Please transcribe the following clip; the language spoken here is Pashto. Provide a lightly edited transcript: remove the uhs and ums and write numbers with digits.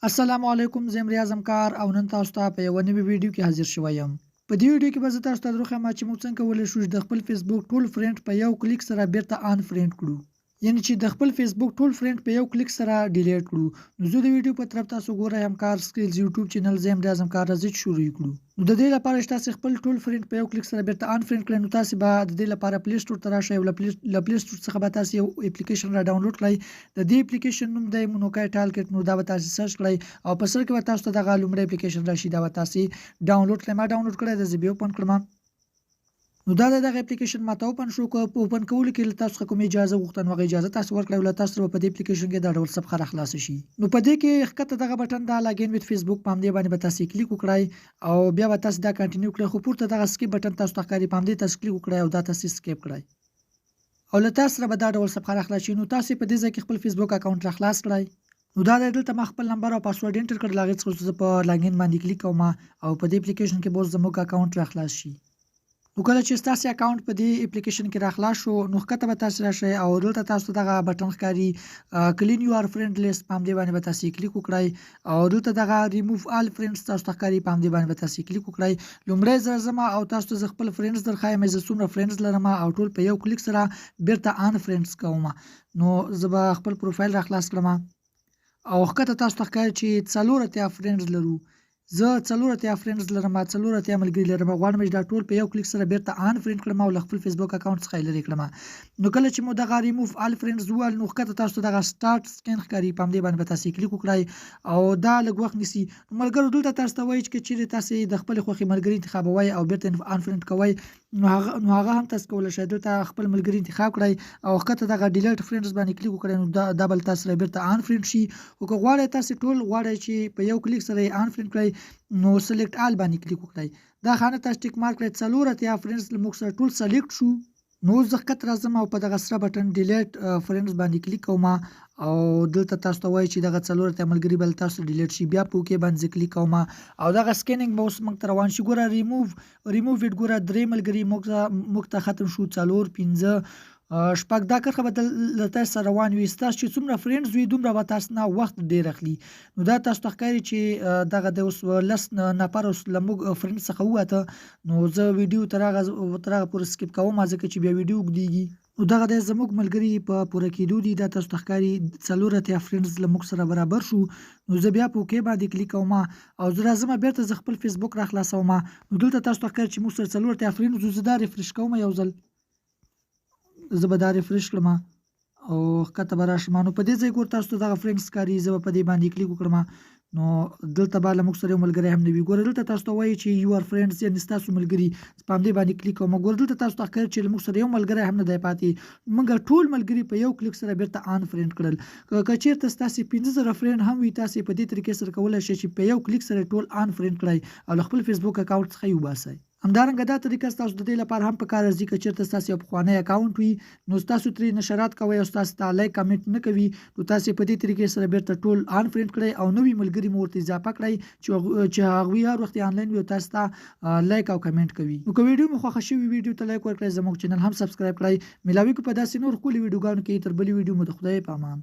السلام علیکم، زه امریاز همکار او نن تاسو ته په یوه نوې ویډیو کې حاضر شوی یم. په دې ویډیو کې به زه تاسو ته دروښیم چې موږ څنګه کولی شو چې د خپل فیسبوک ټول فرینډ په یو کلیک سره بیرته ان فرینډ کړو، یعنی چې د خپل فیسبوک ټول فرینډ په یو کلیک سره ډیلیټ کړو. نو زه د ویډیو په طرف تاسو ګورئ همکار سکیلز یوټیوب چینل زه امریاز همکار راځي چې شروع کړو. نو د دې لپاره چې تاسو خپل ټول فرینډ په یو کلیک سره بیرته ان فرینډ کړئ، نو تاسو به د دې لپاره پلی سټور ته راشئ او له پلی سټور څخه به تاسو یو اپلیکیشن را ډاونلوډ کړئ. د دې اپلیکیشن نوم دی مونوکای ټالکټ. نو دا به تاسو سرچ کړئ او په سر کې به تاسو ته دغه لومړی اپلیکیشن راشي، دا به تاسو ډاونلوډ کړئ. ما ډاونلوډ کړی دی، زه بیا اوپن کړم. نو دا دغه اپلیکیشن ماته اوپن شو. په اوپن کولو کې له تاسو څخه کوم اجازه غوښتنه وغه اجازه تاسو ورکړئ او له تاسو سره په دې اپلیکیشن کې دا ډول صفحه راخلاص شي. نو په دې کې ښکته دغه بټن دا لاګین وذ فیسبوک په همدې باندې به تاسو کلیک وکړئ او بیا به تاسو دا کنټینیو کړئ. خو پورته دغه سکیپ بټن تاسو ته ښکاري، په همدې تاسو کلیک وکړئ او دا تاسو سکیپ کړئ او له تاسو سره به دا ډول صفحه راخلاص شي. نو تاسو په دې ځای کې خپل فیسبوک اکاونټ راخلاص کړئ. نو دا دلته ما خپل نمبر او پاسورډ انټر کړل، هغې څخه زه په لاګین باندې کلیک کوم او په دې اپلیکیشن کې به اوس زموږ اکاونټ راخلاص شي. نو کله چې ستاسو اکاونټ په دې اپلیکیشن کې راخلاص شو، نو ښکته به تاسو راشئ او دلته تاسو ته دغه بټن ښکاري کلین یور فرینډ لیست، په همدې باندې به تاسو کلیک وکړئ او دلته دغه ریموو آل فرینډز تاسو ته ښکاري، په همدې باندې به تاسو کلیک وکړئ. لومړی ځل ځم او تاسو ته زه خپل فرینډز درښایم، زه څومره فرینډز لرم او ټول په یو کلیک سره بیرته ان فرینډز کوم. نو زه به خپل پروفایل راخلاص کړم او ښکته تاسو ته ښکاري چې 84 فرینډز لرو. زه 84 فرینډز لرم، 84 ملګري لرم. غواړم چې دا ټول په یو کلیک سره بیرته ان فرینډ کړم او له خپل فیسبوک اکاونټ څخه یې لرې کړم. نو کله چې مو دغه ریموو آل فرینډز وویل، نو ښکته تاسو ته دغه سټارټ سکین ښکاري، په همدې باندې به تاسو کلیک وکړئ او دا لږ وخت نیسي. ملګرو دلته تاسو ته وایي چې چیرې تاسو د خپلې خوښې ملګري انتخابوئ او بیرته ان فرینډ کوئ، نو هغه هم تاسو کولی شئ. دلته خپل ملګري انتخاب کړئ او ښکته دغه ډیلیټ فرینډز باندې کلیک وکړئ، نو دا به تاسو سره بیرته ان فرینډ شي. خو که غواړئ تاسو ټول غواړئ چې په یو کلیک سره یې ان فرینډ کړئ، نو سلیکټ آل باندې کلیک وکړئ. دا خانه تاسو ټیک مارک کړئ. 84 فرینډز موږ سره ټول سلیکټ شو. نو زه ښکته راځم او په دغه سره بټن ډیلیټ فرینډز باندې کلیک کوم او دلته تاسو ته وایي چې دغه 84 ملګري به له تاسو ډیلیټ شي. بیا په اوکې باندې زه کلیک کوم او دغه سکینینګ به اوس موږ ته روان شي. ګوره ریموو اټ، ګوره 3 ملګري موږ ته ختم شو، 4 5 شپږ. دا کرښه به له تاسو سره روان وي. ستاسو چې څومره فرینډز وي دومره به تاسو نه وخت ډېر اخلي. نو دا تاسو ته ښکاري چې دغه د اوس 10 نفر اوس له موږ فرینډ څخه ووته. نو زه ویډیو تر هغه پورې سکیپ کوم ځکه چې بیا ویډیو اوږدېږي. نو دغه دی زموږ ملګري په پوره کېدو دي. دا تاسو ته ښکاري 84 فرینډز له موږ سره برابر شو. نو زه بیا په اوکې باندې کلیک کوم او زه راځم بیرته زه خپل فیسبوک راخلاصوم. نو دلته تاسو ته ښکاري چې موږ سره 84 فرینډز وو. زه دا ریفرش کوم یو ځل، زه به دا ریفرش کړم او ښکته به راشم. نو په دې ځای کې تاسو ته دغه فرینډز ښکاري، زه به په دې باندې کلیک وکړم. نو دلته به له موږ سره یو ملګری هم نه وي. ګوره دلته تاسو ته وایي چې یور فرینډز، یعنې ستاسو ملګري، په همدې باندې کلیک کوم. ګوره دلته تاسو ته ښکاري چې له موږ سره یو ملګری هم نه دی پاتې. موږ ټول ملګري په یو کلیک سره بیرته ان فرینډ کړل. که چېرته ستاسې 15,000 فرینډ هم وي، تاسې په دې طریقې سره کولی شئ چې په یو کلیک سره ټول ان فرینډ کړئ او له خپل فیسبوک اکاونټ څخه یې وباسئ. همدارنګه دا طریقه ستاسو د دې لپاره هم په کار راځي. که چېرته ستاسو یو پخوانی اکاونټ وي، نو ستاسو ترې نشرات کوئ او ستاسو ته لایک کمنټ نه کوي، نو تاسې په دې طریقې سره بیرته ټول ان فرینډ کړئ او نوي ملګري مو ورته اضافه کړئ چې هغوی هر وخت آنلاین وي او تاسو ته لایک او کمنټ کوي. نو که ویډیو مو خوښه شوي، ویډیو ته لایک ورکړئ، زموږ چینل هم سبسکرایب کړئ. ملاوي که په داسې نور ښکلي ویډیوګانو کې تر بلې ویډیو مو د خدای په امان.